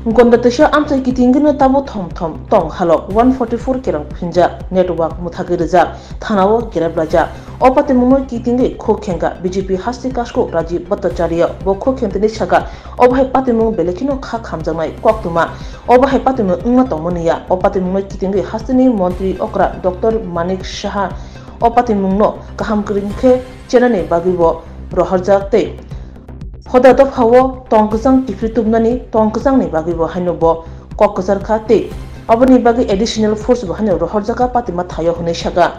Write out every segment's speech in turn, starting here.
Gondatesha amsai kitingino tamo thom tong halok 144 kerang pinja network muthagi reja thanao gerabraja opate muno kitinge khokhenga BJP hasti kasko Rajiv Bhattacharya bo khokhenteni chaka obhai patemu belekino kha khamjangai koktuma obhai patemu ungma tongmoniya opate muno kitinge hastini mantri okra Dr. Manik Shah opate muno kaham kringkhe chenane bagibo roharjakte Hoda to hawo tongkasang kifritubnani tongkasang ni bagi bo hainobo kokasar khate abani bagi additional force bo haino rohorjaka patima thayo hone shaga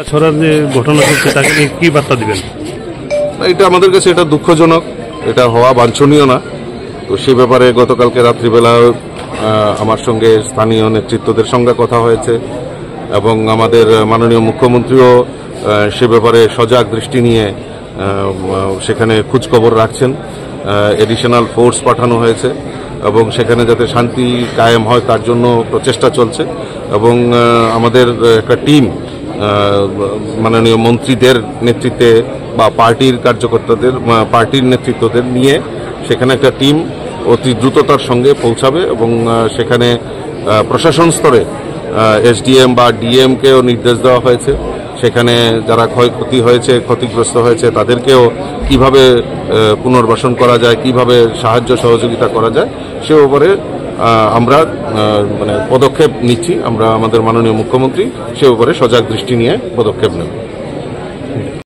ছড়ার যে ঘটনা ঘটছে তাকে নিয়ে কি বার্তা দিবেন? এটা আমাদের কাছে এটা দুঃখজনক, এটা হওয়া বাঞ্ছনীয় না। তো সেই ব্যাপারে গতকালকে রাত্রিবেলা আমার সঙ্গে স্থানীয় নেতৃত্বদের সঙ্গে কথা হয়েছে এবং আমাদের মাননীয় মুখ্যমন্ত্রীও সে ব্যাপারে সজাগ দৃষ্টি নিয়ে সেখানে খোঁজখবর রাখছেন। এডিশনাল ফোর্স পাঠানো হয়েছে এবং সেখানে যাতে শান্তি কায়েম হয় তার জন্য প্রচেষ্টা চলছে এবং আমাদের একটা টিম মাননীয় মন্ত্রীদের নেতৃত্বে বা পার্টির কার্যকর্তাদের পার্টির নেতৃত্বদের নিয়ে সেখানে একটা টিম অতি দ্রুততার সঙ্গে পৌঁছাবে এবং সেখানে প্রশাসন স্তরে এসডিএম বা ডিএমকেও নির্দেশ দেওয়া হয়েছে সেখানে যারা ক্ষয়ক্ষতি হয়েছে ক্ষতিগ্রস্ত হয়েছে তাদেরকেও কিভাবে পুনর্বাসন করা যায় কিভাবে সাহায্য সহযোগিতা করা যায় সে ব্যাপারে আমরা পদক্ষেপ নিচ্ছি। আমরা আমাদের মাননীয় মুখ্যমন্ত্রী সে ব্যাপারে সজাগ দৃষ্টি নিয়ে পদক্ষেপ নেব।